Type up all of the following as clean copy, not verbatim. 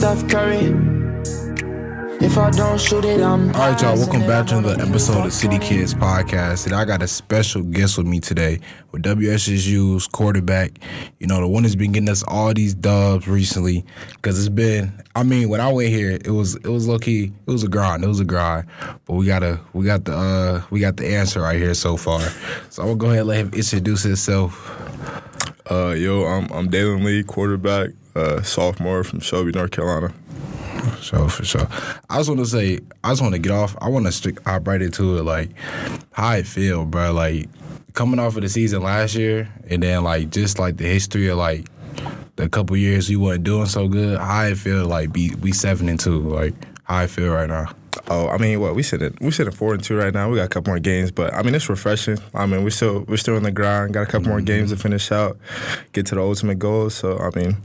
Steph Curry. If I don't shoot it, I'm all right, y'all. Welcome back to another episode of City Kids Podcast. And I got a special guest with me today with WSSU's quarterback. You know, the one that's been getting us all these dubs recently. Because it's been, I mean, when I went here, it was low key. It was a grind. But we got the answer right here so far. So I'm gonna go ahead and let him introduce himself. I'm Daylin Lee, quarterback, sophomore from Shelby, North Carolina. For sure. I just want to get off. I want to hop right into it, like, how I feel, bro. Like, coming off of the season last year, and then, like, just, like, the history of, like, the couple years we wasn't doing so good, how I feel, like, we 7-2, like, how I feel right now. Oh, I mean, we sit at 4-2 right now. We got a couple more games, but I mean, it's refreshing. I mean, we're still in the grind. Got a couple more games to finish out, get to the ultimate goal. So I mean,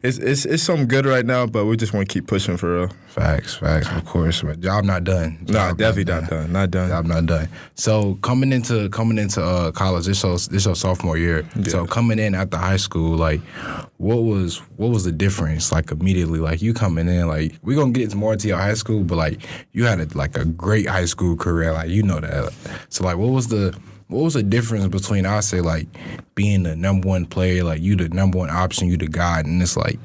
it's something good right now, but we just want to keep pushing for real. Facts, of course. But job not done. Definitely not done. Job not done. So coming into college, this your sophomore year. Yeah. So coming in after high school, like, what was the difference? Like, immediately, like, you coming in, like, we gonna get more into your high school, but like, you had a great high school career, like, you know that. So like, what was the difference between, I say, like, being the number one player, like, you the number one option, you the guy, and it's like,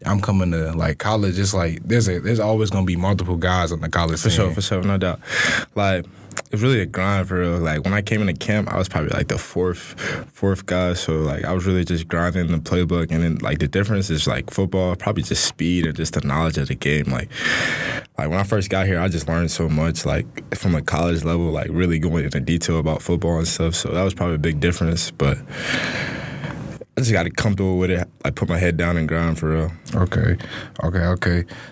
I'm coming to, like, college, it's like, there's always gonna be multiple guys on the college team. For sure, no doubt. Like, it's really a grind for real. Like, when I came into camp, I was probably like the fourth guy. So like, I was really just grinding the playbook, and then like the difference is like football, probably just speed and just the knowledge of the game. Like when I first got here, I just learned so much, like, from a college level, like really going into detail about football and stuff. So that was probably a big difference. But I just got to comfortable with it. I put my head down and grind for real. Okay.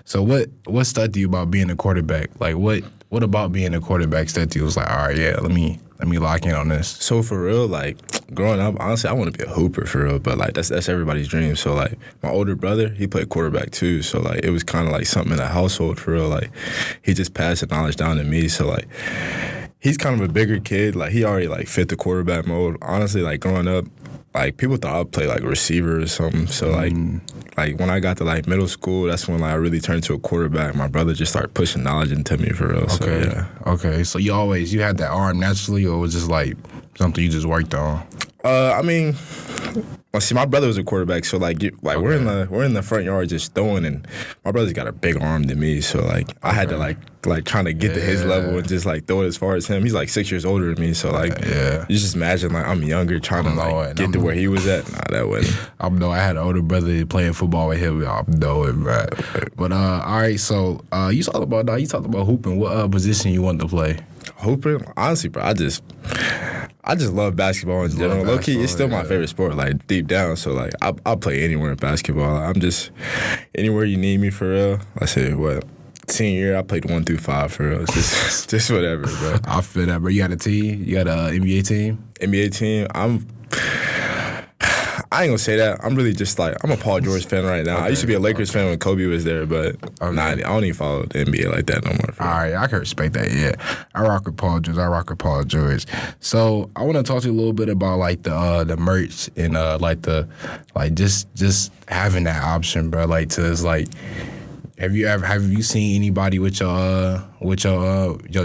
So what stuck to you about being a quarterback? Like, what about being a quarterback stuck to you? Was like, all right, yeah, let me lock in on this. So for real, like, growing up, honestly, I want to be a hooper for real. But like, that's everybody's dream. So like, my older brother, he played quarterback too. So like, it was kind of like something in the household for real. Like, he just passed the knowledge down to me. So like, he's kind of a bigger kid. Like, he already like fit the quarterback mode. Honestly, like, growing up, like, people thought I'd play like receiver or something. So like when I got to like middle school, that's when like I really turned to a quarterback. My brother just started pushing knowledge into me for real. Okay. So yeah. Okay. So you had that arm naturally, or was it just like something you just worked on? I mean, well, see, my brother was a quarterback, so like, we're in the front yard just throwing, and my brother's got a bigger arm than me, so like, I had to like trying to get to his level and just like throw it as far as him. He's like 6 years older than me, so like, you just imagine like I'm younger trying to like get to where he was at. Nah, that wasn't. I had an older brother playing football with him. I know it, right? But all right, so you talked about hooping. What position you wanted to play? Hooping, honestly, bro, I just love basketball in general. Low key, it's still my favorite sport, like, deep down. So like, I'll play anywhere in basketball. I'm just anywhere you need me for real. I said, what? Senior year, I played 1 through 5 for real. It's just whatever, bro. I feel that, bro. You got a team? You got an NBA team? NBA team. I ain't gonna say that. I'm really just like, I'm a Paul George fan right now. I used to be a Lakers fan when Kobe was there, but nah, I don't even follow the NBA like that no more. All right, I can respect that. Yeah, I rock with Paul George. So I want to talk to you a little bit about like the merch and just having that option, bro. Like, to like, have you seen anybody with your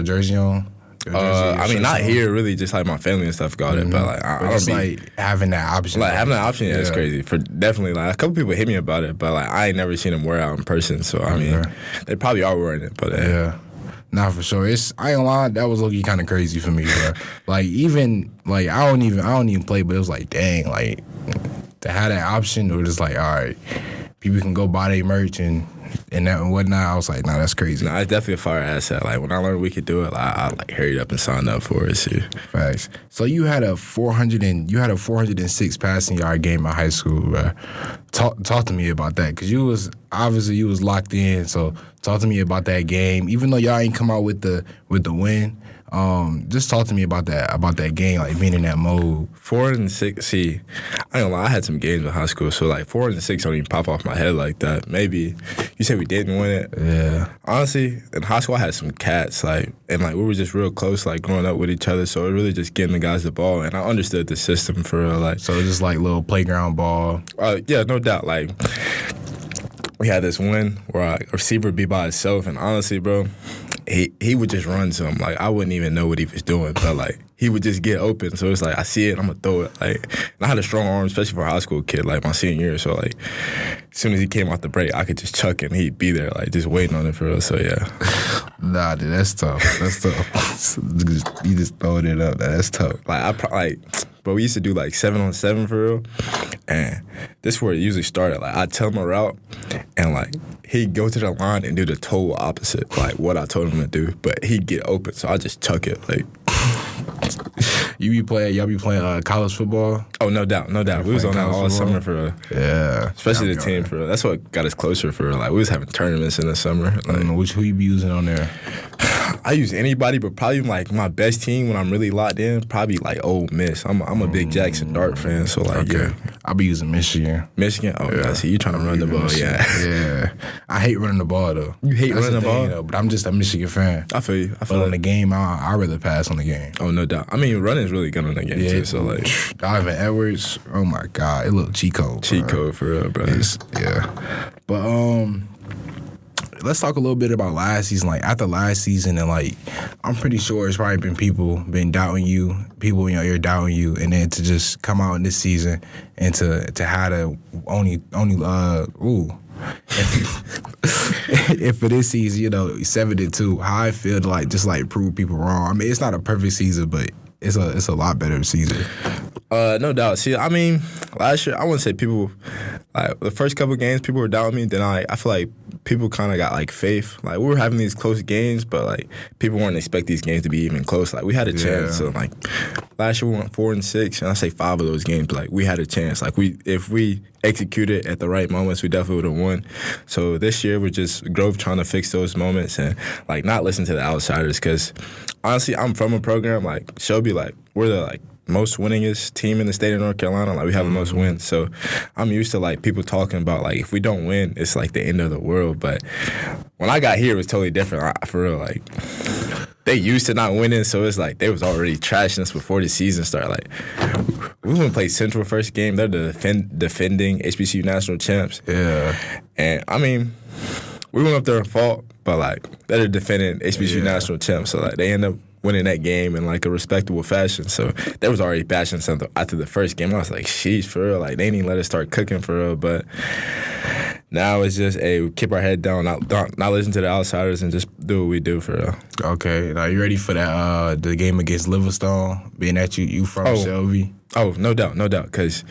jersey on? I mean, not here, really, just like my family and stuff got it, but like, I don't be like having that option. Like, having that option, yeah, it's crazy. For definitely, like, a couple people hit me about it, but like, I ain't never seen them wear it out in person. So I mean, they probably are wearing it, but yeah. Nah, for sure. I ain't gonna lie, that was low-key kind of crazy for me, bro. Like, even like I don't even play, but it was like, dang, like, to have that option, it was just like, all right, people can go buy their merch and that and whatnot. I was like, nah, that's crazy. Nah, it's definitely a fire asset. Like, when I learned we could do it, like, I like hurried up and signed up for it. See. Facts. So you had a 406 passing yard game in high school, bro. Talk to me about that, because you was locked in. So talk to me about that game. Even though y'all ain't come out with the win, just talk to me about that game, like being in that mode. 406. See, I ain't gonna lie, I had some games in high school, so like 406 don't even pop off my head like that. Maybe you said we didn't win it. Yeah. Honestly, in high school I had some cats, like, and like we were just real close, like growing up with each other. So it really just getting the guys the ball, and I understood the system for real. Like, so just like little playground ball. Yeah, no doubt. Like, we had this one where a receiver would be by himself, and honestly, bro, he would just run to him. Like, I wouldn't even know what he was doing, but, like, he would just get open. So it's like, I see it, I'm going to throw it. Like, and I had a strong arm, especially for a high school kid, like, my senior year. So, like, as soon as he came off the break, I could just chuck it, and he'd be there, like, just waiting on it for real. So, yeah. Nah, dude, that's tough. That's tough. You just throwing it up. That's tough. Like, but we used to do, like, 7-on-7 for real. And this is where it usually started. Like, I'd tell him a route, and, like, he'd go to the line and do the total opposite, like, what I told him to do. But he'd get open, so I just chuck it, like. Y'all be playing college football? Oh, no doubt. We was on that all summer for real. Yeah. Especially the team for real. That's what got us closer for real. Like, we was having tournaments in the summer. Like, Who you be using on there? I use anybody, but probably, like, my best team when I'm really locked in, probably, like, Ole Miss. I'm a big Jackson Dart fan, so, like, yeah. I'll be using Michigan. Michigan? Oh, yeah. See, you trying to run the ball, Michigan. Yeah. I hate running the ball, though. You hate running the ball? Though, but I'm just a Michigan fan. I feel you. But on the game, I'd rather pass on the game. Oh, no doubt. I mean, running's really good on the game, too, so, like. Ivan Edwards, oh, my God. It look cheat code. Cheat code, for real, bro. Yeah. But, let's talk a little bit about last season. Like, after last season, and, like, I'm pretty sure it's probably been people doubting you, people in your ear doubting you, and then to just come out in this season and to have to only if for this season, 7-2, how I feel to, like, just, like, prove people wrong. I mean, it's not a perfect season, but it's a lot better season. No doubt. See, I mean, last year, I wouldn't say people, like, the first couple of games, people were doubting me. Then I feel like people kind of got, like, faith. Like, we were having these close games, but, like, people weren't expect these games to be even close. Like, we had a chance. So, like, last year we went 4-6, and I say 5 of those games, but, like, we had a chance. Like, if we executed at the right moments, we definitely would have won. So this year, we're just Grove trying to fix those moments and, like, not listen to the outsiders. Because, honestly, I'm from a program, like, Shelby, like, we're the, like, most winningest team in the state of North Carolina. Like, we have the most wins. So I'm used to, like, people talking about, like, if we don't win, it's, like, the end of the world. But when I got here, it was totally different. For real, like, they used to not winning, so it's like they was already trashing us before the season started. Like, we went and played Central first game. They're the defending HBCU national champs. Yeah. And, I mean, we went up there and fought, but, like, they're the defending HBCU national champs. So, like, they end up winning that game in, like, a respectable fashion. So there was already bashing something after the first game. I was like, sheesh, for real. Like, they didn't even let us start cooking for real. But now it's just, we keep our head down, not listen to the outsiders, and just do what we do for real. Okay. Now, you ready for that the game against Livingstone, being that you from Shelby? Oh, no doubt. Because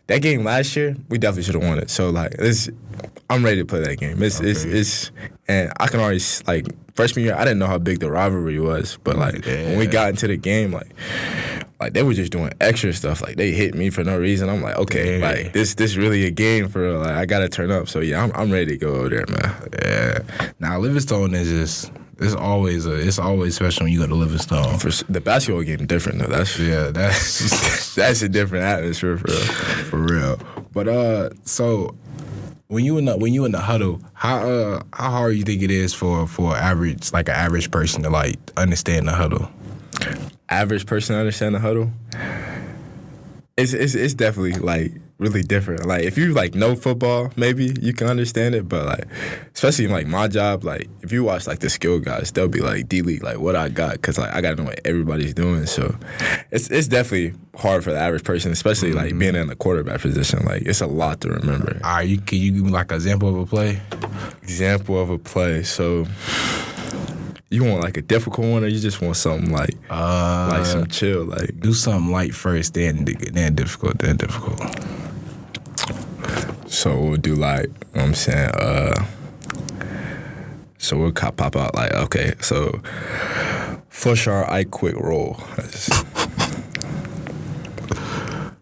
that game last year, we definitely should have won it. So, like, I'm ready to play that game. And I can already, like, freshman year, I didn't know how big the rivalry was. But, like, when we got into the game, like they were just doing extra stuff. Like, they hit me for no reason. I'm like, okay, like, this really a game for real. Like, I got to turn up. So, yeah, I'm ready to go over there, man. Yeah. Now, Livingstone is just... It's always special when you go to Livingstone. The basketball game different though. That's a different atmosphere for real. But so when you in the huddle, how hard you think it is for an average person to, like, understand the huddle? Average person to understand the huddle? It's definitely, like, really different. Like, if you, like, know football, maybe you can understand it, but, like, especially in, like, my job, like, if you watch, like, the skill guys, they'll be like, delete, like, what I got, because, like, I got to know what everybody's doing. So it's definitely hard for the average person, especially, like, being in the quarterback position. Like, it's a lot to remember. All right, can you give me, like, an example of a play? Example of a play. So you want, like, a difficult one, or you just want something like some chill? Like, do something light first, then difficult, then difficult. So we'll do, like, you know what I'm saying, so we'll pop out, like, okay, so Fushar, I quick roll.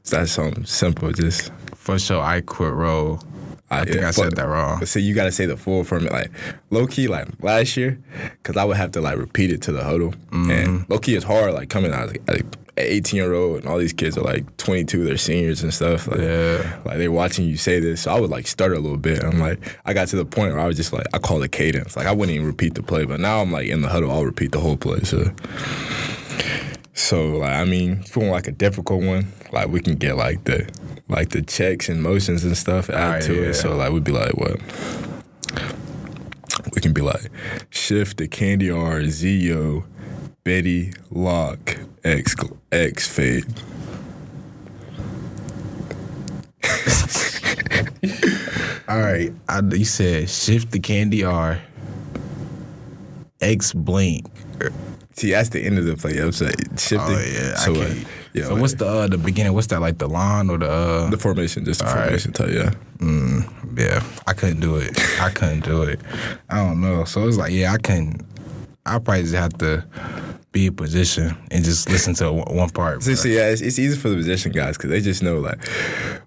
That's something simple, just. Fushar, I quit roll. I think I said that wrong. But see, you got to say the full for me. Like, low-key, like, last year, because I would have to, like, repeat it to the huddle. And low-key is hard, like, coming out like an 18-year-old, and all these kids are, like, 22, they're seniors and stuff. Like, like, they're watching you say this. So I would, like, stutter a little bit. I'm like, I got to the point where I was just, like, I call it cadence. Like, I wouldn't even repeat the play. But now I'm, like, in the huddle, I'll repeat the whole play. So like, I mean, if you want, like, a difficult one, like, we can get, like, the checks and motions and stuff added to it. So, like, we'd be like, what? We can be like, Shift the Candy R, Zio, Betty, Lock, X Fade. All right, you said Shift the Candy R, X Blank. See, that's the end of the play. I'm saying shifting. Oh yeah, so, I can't. So like, what's the beginning? What's that, like the line or the formation? Just the formation type, yeah. Yeah, I couldn't do it. I don't know. So it's like, yeah, I couldn't. I probably just have to be in position and just listen to one part. See, yeah, it's easy for the position guys because they just know like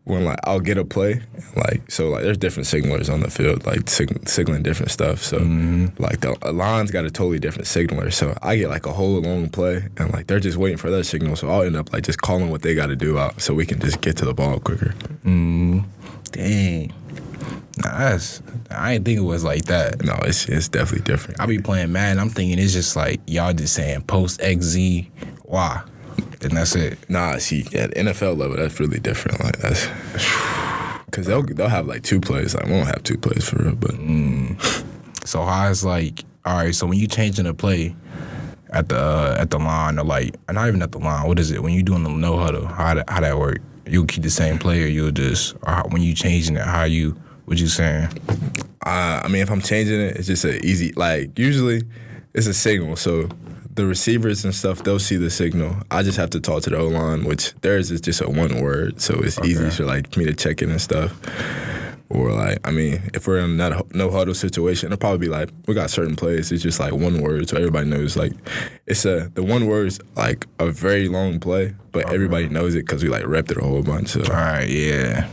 when like I'll get a play, like so like there's different signalers on the field, like signaling different stuff. So like the line's got a totally different signaler. So I get like a whole long play and like they're just waiting for that signal. So I'll end up like just calling what they got to do out so we can just get to the ball quicker. Dang. Nah, I didn't think it was like that. No, it's definitely different. I be playing Madden. I'm thinking it's just like y'all just saying post XZ Y, and that's it. Nah, see, at the NFL level, that's really different. Like that's because they'll have like two plays. Like we don't have two plays for real, but So how it's like? All right, so when you changing a play at the line or like not even at the line, what is it? When you doing the no huddle, how that work? You'll keep the same play, or you'll just when you changing it, what you saying? I mean, if I'm changing it, it's just an easy, like, usually it's a signal. So the receivers and stuff, they'll see the signal. I just have to talk to the O-line, which theirs is just a one word. So it's easy for, like, me to check in and stuff. Or, like, I mean, if we're in that no-huddle situation, it'll probably be, like, we got certain plays. It's just, like, one word. So everybody knows, like, the one word's, like, a very long play. But everybody knows it because we, like, repped it a whole bunch. So. All right, yeah.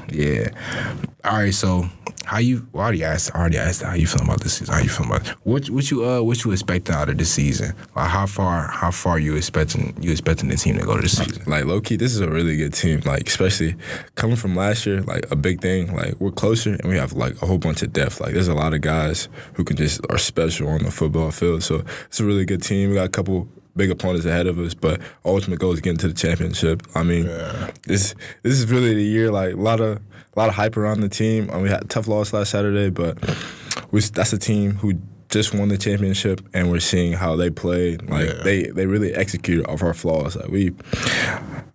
All right, so I already asked how you feeling about this season. How you feeling about it? What you expecting out of this season? Like how far you expecting the team to go this season? Like low key, this is a really good team. Like especially coming from last year, like a big thing. Like we're closer and we have like a whole bunch of depth. Like there's a lot of guys who are special on the football field. So it's a really good team. We got a couple big opponents ahead of us, but ultimate goal is getting to the championship. I mean, this is really the year. Like a lot of hype around the team. We had a tough loss last Saturday, but that's a team who just won the championship, and we're seeing how they played. Like they really executed off our flaws. Like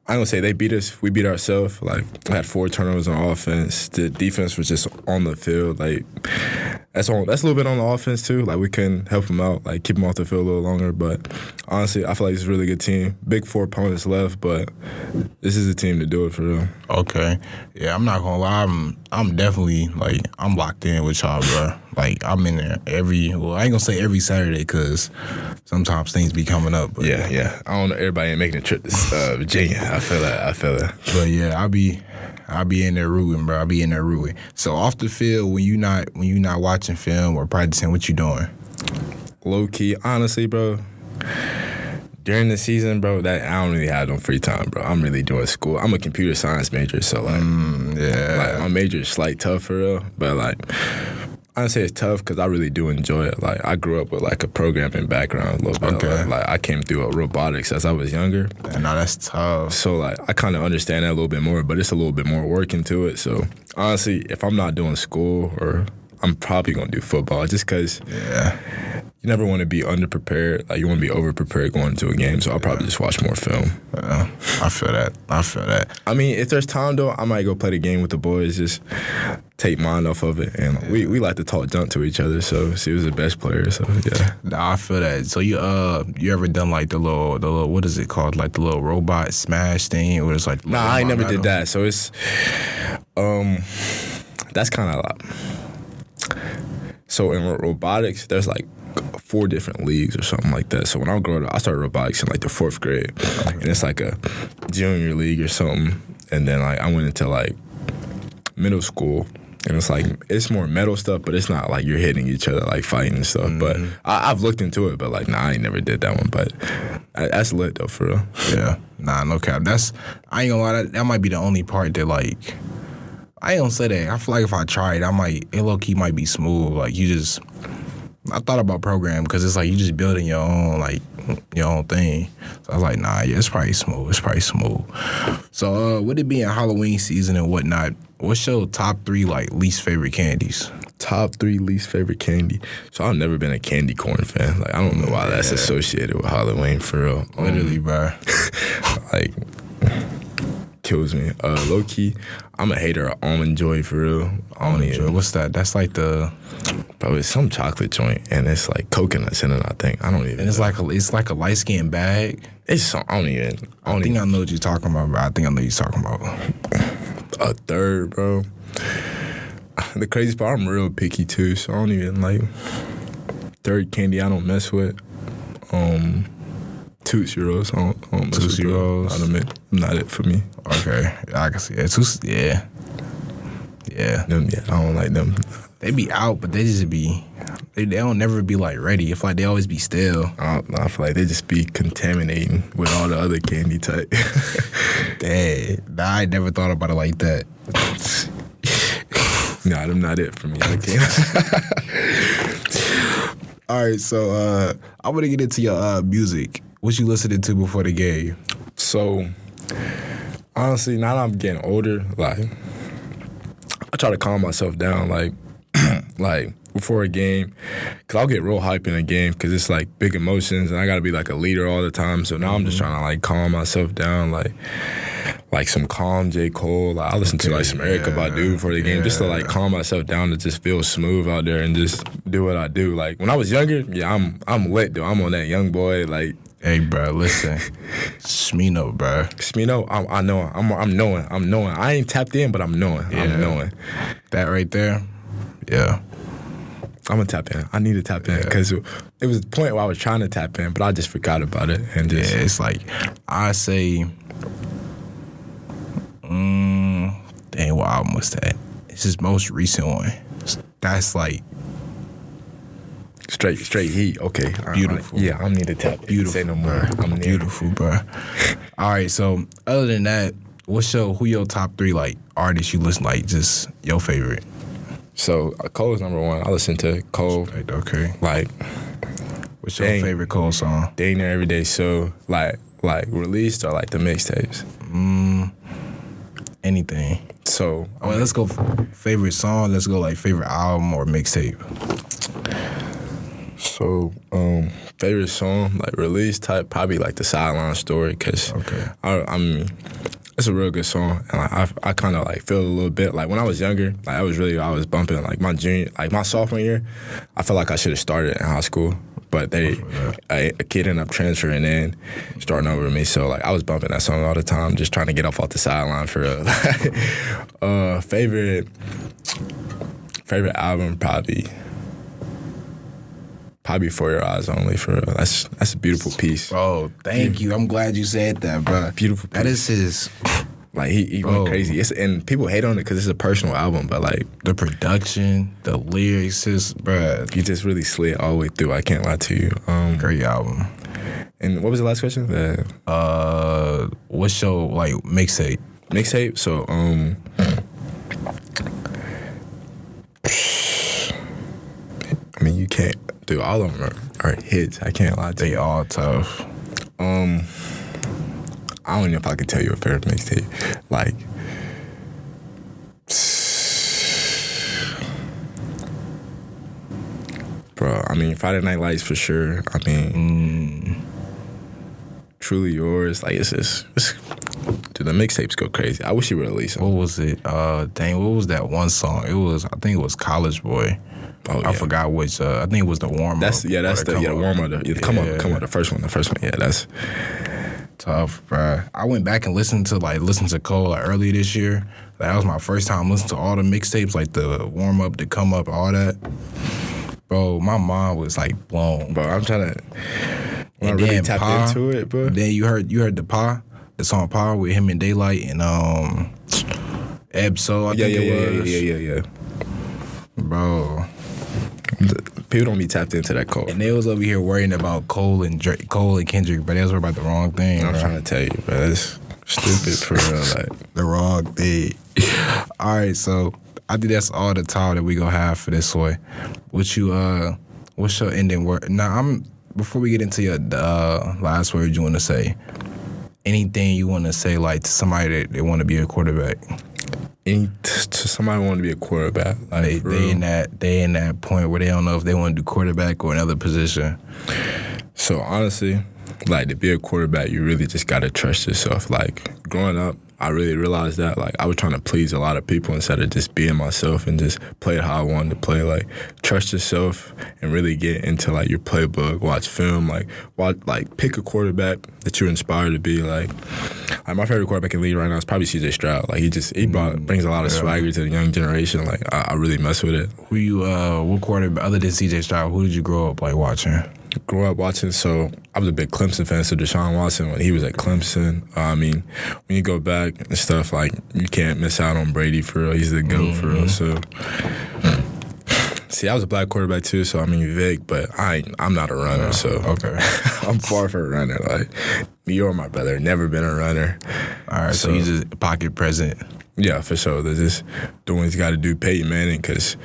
I don't say they beat us. We beat ourselves. Like we had 4 turnovers on offense. The defense was just on the field. Like that's a little bit on the offense too. Like we couldn't help them out. Like keep them off the field a little longer. But honestly, I feel like it's a really good team. Big 4 opponents left, but this is a team to do it for real. Okay, yeah, I'm not gonna lie. I'm definitely like I'm locked in with y'all, bro. Like I'm in there I ain't gonna say every Saturday because sometimes things be coming up. But yeah. I don't know. Everybody ain't making a trip to Virginia. I feel that. But yeah, I'll be in there rooting, bro. I'll be in there rooting. So off the field, when you not watching film or practicing, what you doing? Low key, honestly, bro. During the season, bro, I don't really have no free time, bro. I'm really doing school. I'm a computer science major, so like, like my major is like tough for real. But like, I say it's tough because I really do enjoy it. Like I grew up with like a programming background a little bit. Okay. Like I came through robotics as I was younger. No, that's tough. So like I kind of understand that a little bit more, but it's a little bit more work into it. So honestly, if I'm not doing school, or I'm probably gonna do football, just because you never want to be underprepared. Like you want to be overprepared going into a game. So I'll probably just watch more film. I feel that. I mean, if there's time though, I might go play the game with the boys. Just take mind off of it, and we like to talk junk to each other. So see who's the best player. So yeah. Nah, I feel that. So you ever done like the little what is it called, like the little robot smash thing, or it's like I ain't never did that. So it's that's kind of like, so in robotics there's like 4 different leagues or something like that. So when I was growing up, I started robotics in like the 4th grade, and it's like a junior league or something. And then like I went into like middle school, and it's like it's more metal stuff, but it's not like you're hitting each other like fighting and stuff. But I've looked into it, but like I ain't never did that one. But that's lit though for real. Yeah, nah, no cap. I ain't gonna lie. That might be the only part that like I ain't gonna say that. I feel like if I tried, it low key might be smooth. Like I thought about program because it's like you just building your own thing. So I was like, nah, yeah, it's probably smooth. So with it being Halloween season and whatnot, what's your top 3 like least favorite candies? Top 3 least favorite candy. So I've never been a candy corn fan. Like I don't know why that's associated with Halloween for real. Literally, bro. Like kills me. Low key, I'm a hater of Almond Joy for real. Almond Joy. What's that? That's like the. Bro, it's some chocolate joint and it's like coconuts in it. I think I don't even. And it's like a light skin bag. It's some, I think I know what you're talking about, bro. I think I know what you're talking about. A third, bro. The crazy part, I'm real picky too, so I don't even like. Third candy I don't mess with. Tootsie Rolls. I don't mess Tootsie with Rolls. I don't make, not it for me. Okay, I can see it. Yeah. Them, I don't like them. They be out, but they just be. They don't never be like ready. It's like they always be stale. I feel like they just be contaminating with all the other candy type. Dang, I never thought about it like that. Nah, them not it for me. I can't. All right, so I want to get into your music. What you listening to before the game? So, honestly, now that I'm getting older, like, I try to calm myself down, like before a game, because I'll get real hype in a game because it's, like, big emotions, and I got to be, like, a leader all the time. So now I'm just trying to, like, calm myself down, like some calm J. Cole. Like, I listen to, like, some Erykah Badu before the game just to, like, calm myself down to just feel smooth out there and just do what I do. Like, when I was younger, I'm lit, though. I'm on that young boy, like. Hey, bro, listen. Smino, bro. Smino, I know. I'm knowing. I ain't tapped in, but I'm knowing. Yeah. I'm knowing. That right there, yeah. I'm going to tap in. I need to tap in because it was a point where I was trying to tap in, but I just forgot about it. And just, yeah, it's like, I say, dang, what album was that? It's his most recent one. That's like, Straight heat. Okay. Beautiful. I need to tap in. Beautiful, Say no more. Bro. I'm beautiful, bro. All right, so other than that, who your top 3 like artists you listen, like just your favorite? So Cole's number 1. I listen to Cole. Okay. Like, what's your favorite Cole song? Dang There Every Day. So like released or like the mixtapes? Anything. So let's go favorite song. Let's go like favorite album or mixtape. So, favorite song, like release type, probably like the Sideline Story, because I mean, it's a real good song, and like, I kind of like feel a little bit like when I was younger, like I was bumping like my sophomore year, I felt like I should have started in high school, but a kid ended up transferring in, starting over me, so like I was bumping that song all the time, just trying to get off the sideline for real. Favorite album, probably For Your Eyes Only, for real. That's a beautiful piece. Bro, thank you. I'm glad you said that, bro. Beautiful piece. That is his. Like, he went crazy. And people hate on it because it's a personal album, but, like... The production, the lyrics, bro. He just really slid all the way through. I can't lie to you. Great album. And what was the last question? What's your, like, mixtape? Mixtape? So, I mean, you can't... Dude, all of them are hits. I can't lie to you. They all tough. I don't know if I could tell you a favorite mixtape. Like, bro, I mean, Friday Night Lights for sure. I mean, Truly Yours. Like, it's dude, the mixtapes go crazy. I wish you would release them. What was it? What was that one song? I think it was College Boy. Oh, yeah. I forgot which. I think it was the warm up. That's the warm up. The come up, the first one. Yeah, that's tough, bro. I went back and listened to Cole like, earlier this year. That was my first time listening to all the mixtapes, like the warm up, the come up, all that. Bro, my mind was like blown. Bro, I'm trying to. And I really tapped into it, bro. Then you heard the song Pa with him and Daylight and Ebso. I think it was. Yeah. Bro. People don't be tapped into that Cole. And they was over here worrying about Cole and Kendrick, but they was worried about the wrong thing. I'm trying to tell you, bro. It's stupid for real. Like, the wrong thing. All right, so I think that's all the time that we gonna have for this one. What's your ending word? Now, before we get into your last word you want to say, anything you want to say like to somebody that they want to be a quarterback? somebody want to be a quarterback. Like, They in that point where they don't know if they want to do quarterback or another position. So honestly, like to be a quarterback, you really just gotta trust yourself. Like growing up, I really realized that like I was trying to please a lot of people instead of just being myself and just play how I wanted to play. Like trust yourself and really get into like your playbook, watch film, like pick a quarterback that you're inspired to be. Like my favorite quarterback in the league right now is probably CJ Stroud. Like he brings a lot of swagger to the young generation. Like I really mess with it. Who you what quarterback other than CJ Stroud? Who did you grow up like watching? Grew up watching, so I was a big Clemson fan, so Deshaun Watson, when he was at Clemson, I mean, when you go back and stuff, like, you can't miss out on Brady for real. He's the GOAT for real, so. See, I was a black quarterback too, so I mean, Vic, but I'm not a runner, so. Okay. I'm far from a runner. Like, me or my brother, never been a runner. All right, so he's just pocket present. Yeah, for sure. They're just doing what he's got to do, Peyton Manning, because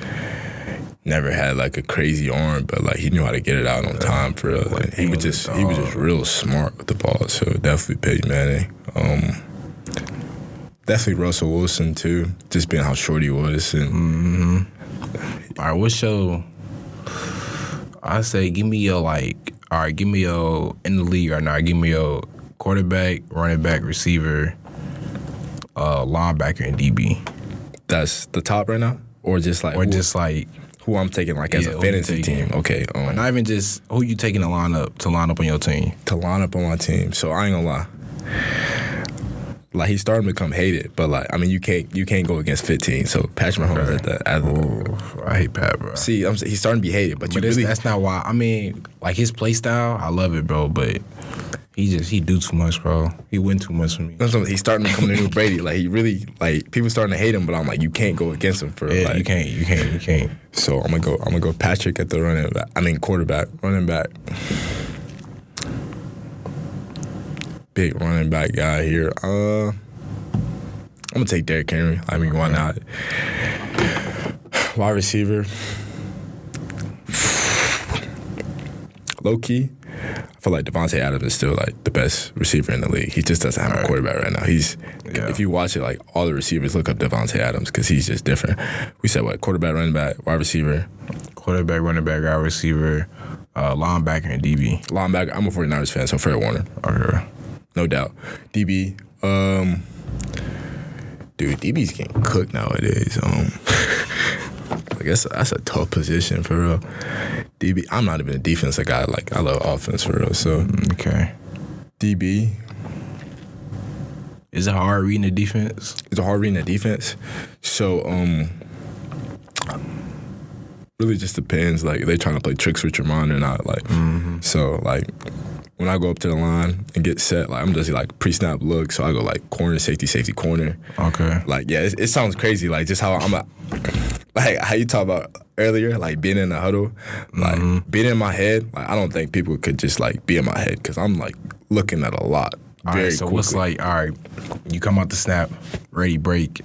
never had like a crazy arm, but like he knew how to get it out on time for real. Like, he was just real smart with the ball. So definitely Peyton Manning. Definitely Russell Wilson too, just being how short he was. And All right, what's your? I say, give me your give me your in the league right now. Give me your quarterback, running back, receiver, linebacker, and DB. That's the top right now, or just like who I'm taking like as a fantasy team. Okay. Not even just who you taking to line up on your team. To line up on my team. So I ain't gonna lie. Like he's starting to become hated, but like I mean you can't go against 15. So Patrick Mahomes I hate Pat, bro. See, he's starting to be hated, but that's not why. I mean, like his play style, I love it, bro. But he do too much, bro. He win too much for me. He's starting to become the new Brady. Like he really like people starting to hate him, but I'm like you can't go against him for like you can't. So I'm gonna go Patrick at the quarterback, running back. Big running back guy here. I'm gonna take Derrick Henry. I mean, why not? Wide receiver. Low key, I feel like Devontae Adams is still like the best receiver in the league. He just doesn't have a quarterback right now. If you watch it, like all the receivers look up Devontae Adams because he's just different. We said what? Quarterback, running back, wide receiver. Quarterback, running back, wide receiver, linebacker, and DB. Linebacker. I'm a 49ers fan, so Fred Warner. Okay. No doubt. DB. Dude, DB's getting cooked nowadays. I guess that's a tough position for real. DB. I'm not even a defensive guy. Like I love offense for real. So okay. DB. Is it hard reading the defense? It's hard reading the defense. So really just depends. Like they trying to play tricks with your mind or not. Like so like. When I go up to the line and get set, like I'm just like pre-snap look, so I go like corner, safety, corner. Okay. Like yeah, it sounds crazy, like just how like how you talk about earlier, like being in the huddle, like being in my head. Like I don't think people could just like be in my head because I'm like looking at a lot. All right. So quickly. What's like? All right, you come out the snap, ready break.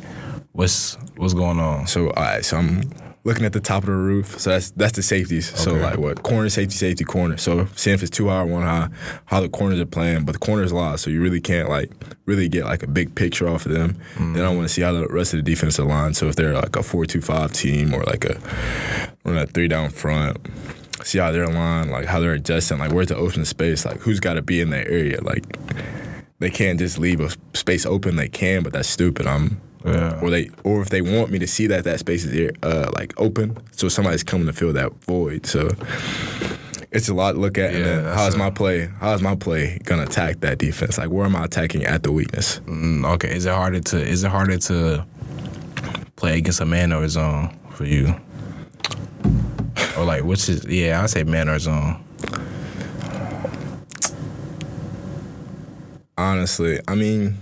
What's going on? So all right, so I'm looking at the top of the roof. So that's the safeties. Okay. So like what? Corner, safety, corner. So seeing if it's 2 high, 1 high, how the corners are playing. But the corners a lot, so you really can't like really get like a big picture off of them. Then I want to see how the rest of the defensive line. So if they're like a 4-2-5 team or like run a 3 down front, see how they're aligned, like how they're adjusting, like where's the open space, like who's got to be in that area. Like they can't just leave a space open. They can, but that's stupid. Or if they want me to see that space is like open, so somebody's coming to fill that void. So it's a lot to look at. And then how's my play gonna attack that defense? Like where am I attacking at the weakness? Okay, is it harder to play against a man or a zone for you? Or like which is I say man or zone. Honestly, I mean.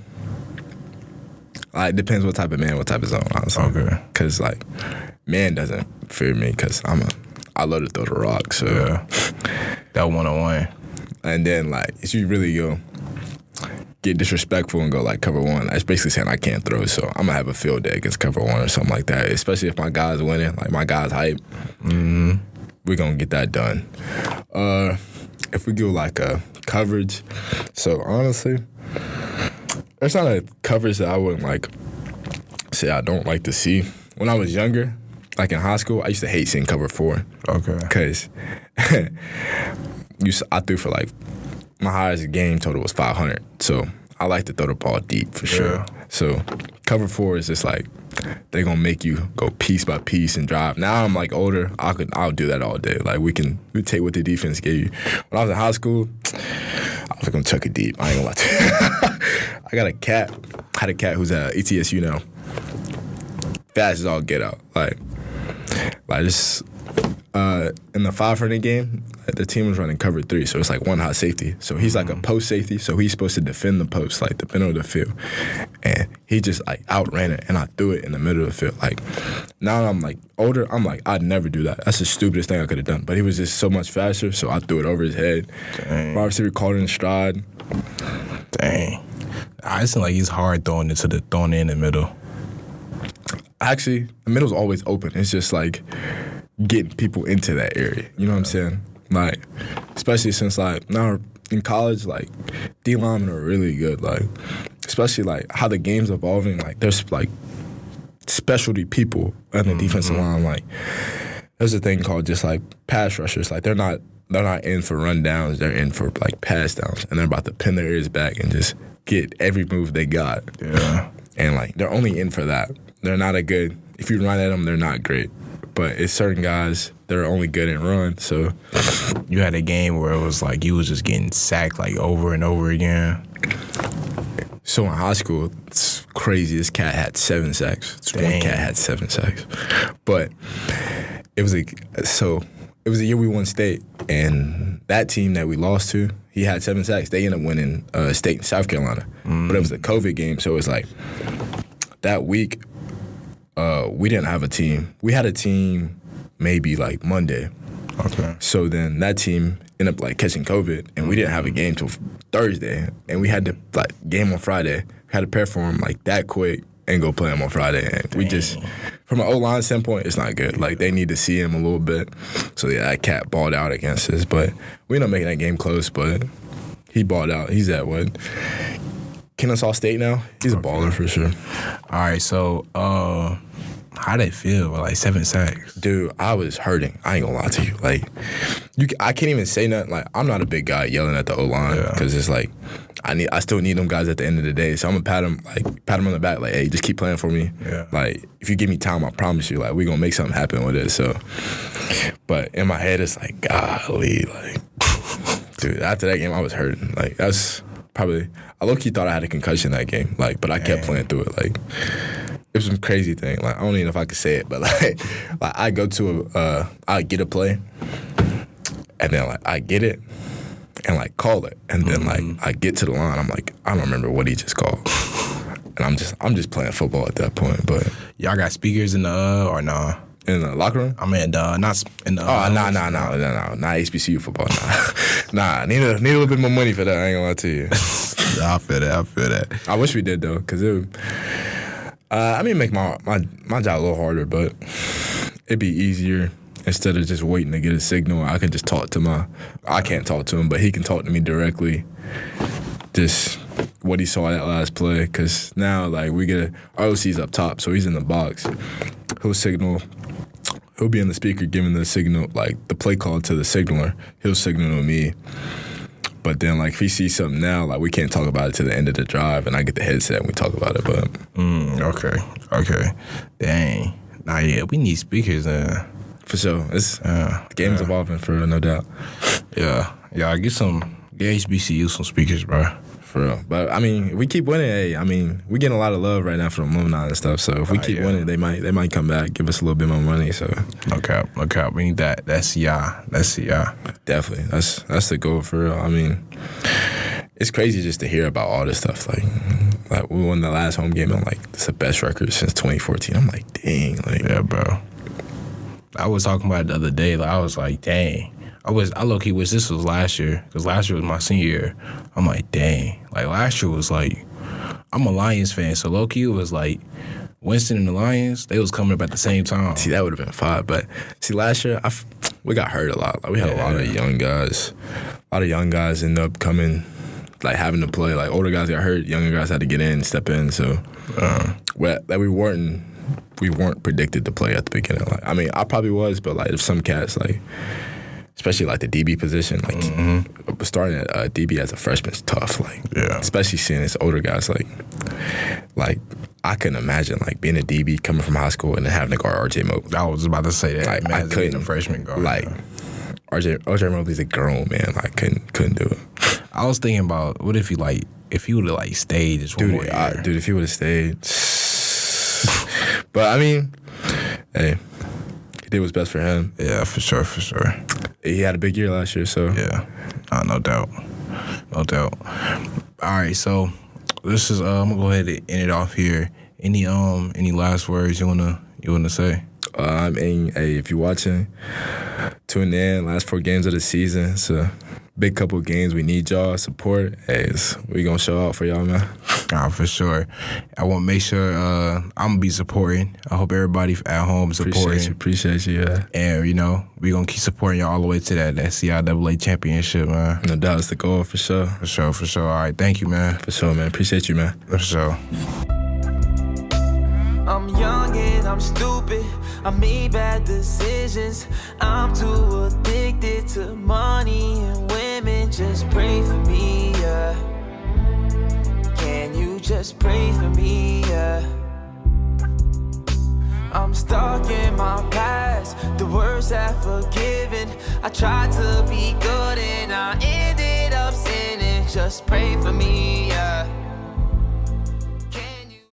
It depends what type of man, what type of zone, honestly. Okay. Because, like, man doesn't fear me because I love to throw the rock, so. Yeah. That one-on-one. And then, like, if you really go get disrespectful and go, like, cover one, that's basically saying I can't throw, so I'm going to have a field day against cover one or something like that, especially if my guy's winning, like, my guy's hype. We're going to get that done. If we do, like, a coverage, so, honestly, there's not a coverage that I wouldn't, like, say I don't like to see. When I was younger, like in high school, I used to hate seeing cover 4. Okay. Because I threw for like, my highest game total was 500. So I like to throw the ball deep for sure. So cover 4 is just like, they're going to make you go piece by piece and drive. Now I'm like older, I'll do that all day. Like we take what the defense gave you. When I was in high school, I was going to chuck it deep. I ain't going to lie to you. I had a cat who's at ETSU now. Fast as all get out. Like just in the 500 game, the team was running cover 3, so it's like one high safety. So he's like a post safety, so he's supposed to defend the post, like the middle of the field. And he just like outran it, and I threw it in the middle of the field. Like now I'm like older, I'm like, I'd never do that. That's the stupidest thing I could have done. But he was just so much faster, so I threw it over his head. Dang. My receiver caught it in stride. Dang. I just think like he's hard throwing it in the middle. Actually, the middle's always open. It's just like getting people into that area. You know what I'm saying? Like, especially since like now in college, like D linemen are really good. Like, especially like how the game's evolving. Like, there's like specialty people on the defensive line. Like, there's a thing called just like pass rushers. Like, they're not in for run downs. They're in for like pass downs, and they're about to pin their ears back and just get every move they got. Yeah. And like they're only in for that. They're not a good. If you run at them, they're not great. But it's certain guys that are only good in run. So you had a game where it was like you was just getting sacked like over and over again. So in high school, it's crazy. This cat had 7 sacks. One cat had 7 sacks. But it was a year we won state, and that team that we lost to, he had 7 sacks. They ended up winning state in South Carolina. But it was a COVID game, so it was like that week. We didn't have a team. We had a team maybe like Monday. Okay. So then that team ended up like catching COVID, and we didn't have a game till Thursday, and we had to like game on Friday. Had to perform like that quick and go play him on Friday. And we just, from an O-line standpoint, it's not good. Like they need to see him a little bit. So yeah, that cat balled out against us, but we ended up making that game close. But he balled out. He's at what? Kennesaw State now. He's a baller for sure. All right, so how'd it feel with like 7 sacks? Dude, I was hurting. I ain't gonna lie to you. Like, I can't even say nothing. Like, I'm not a big guy yelling at the O-line because it's like I still need them guys at the end of the day. So I'm gonna pat him on the back, like, hey, just keep playing for me. Yeah. Like, if you give me time, I promise you, like, we gonna make something happen with it. So, but in my head, it's like, golly, like, dude. After that game, I was hurting. Like, that's probably. I low-key thought I had a concussion that game. Like, but I kept playing through it. Like, it was some crazy thing. Like, I don't even know if I could say it, but like I go to I get a play, and then like I get it, and like call it, and then like I get to the line. I'm like, I don't remember what he just called, and I'm just playing football at that point. But y'all got speakers in the or nah? In the locker room? I mean, not in the. Oh, nah, not HBCU football. Nah, need a little bit more money for that. I ain't gonna lie to you. I feel that. I wish we did though, cause it would. I mean, make my job a little harder, but it'd be easier instead of just waiting to get a signal. I can just talk to I can't talk to him, but he can talk to me directly. Just what he saw that last play, because now like we get our OC's up top, so he's in the box. He'll signal. He'll be in the speaker giving the signal, like the play call to the signaler. He'll signal to me. But then, like, if he sees something now, like, we can't talk about it to the end of the drive, and I get the headset and we talk about it, but... Okay. Dang. Nah, yeah, we need speakers, For sure. The game's evolving, for no doubt. Yeah, get HBCU some speakers, bro. For real. But, I mean, if we keep winning, hey, I mean, we getting a lot of love right now from alumni and stuff, so if we keep winning, they might come back, give us a little bit more money, so... No cap. We need that. That's CI. Definitely. That's the goal, for real. I mean, it's crazy just to hear about all this stuff. Like we won the last home game, and, like, it's the best record since 2014. I'm like, dang. Like, yeah, bro. I was talking about it the other day. Like, I was like, dang. I low-key wish this was last year, because last year was my senior year. I'm like, dang. Like, last year was like, I'm a Lions fan, so low-key it was like, Winston and the Lions, they was coming up at the same time. See, that would have been fun. But, see, last year, we got hurt a lot. Like, we had a lot of young guys. A lot of young guys end up coming like having to play. Like older guys got hurt, younger guys had to get in, step in. So we weren't predicted to play at the beginning. Like I mean, I probably was, but like if some cats like, especially like the DB position, like starting at DB as a freshman is tough. Like especially seeing this older guys like I couldn't imagine like being a DB coming from high school and then having to guard RJ Mobley. I was about to say that. Like I couldn't. A freshman guard. Like RJ Mobley's a grown man. Like couldn't do it. I was thinking about what if he would have like stayed just one more year. Dude, if he would have stayed. But I mean, hey, he did what's best for him. Yeah, for sure. He had a big year last year, so yeah, no doubt. All right, so this is I'm gonna go ahead and end it off here. Any last words you wanna say? I mean, hey, if you're watching, tune in. Last 4 games of the season. It's a big couple of games. We need y'all support. Hey, we gonna show out for y'all, man. For sure. I want to make sure I'm gonna be supporting. I hope everybody at home supporting. Appreciate you. Yeah. And we gonna keep supporting y'all all the way to that CIAA championship, man. No doubt, it's the goal for sure. For sure. All right, thank you, man. For sure, man. Appreciate you, man. For sure. I'm young and I'm stupid. I made bad decisions. I'm too addicted to money and women. Just pray for me, yeah. Can you just pray for me, yeah? I'm stuck in my past. The worst I've forgiven. I tried to be good and I ended up sinning. Just pray for me, yeah.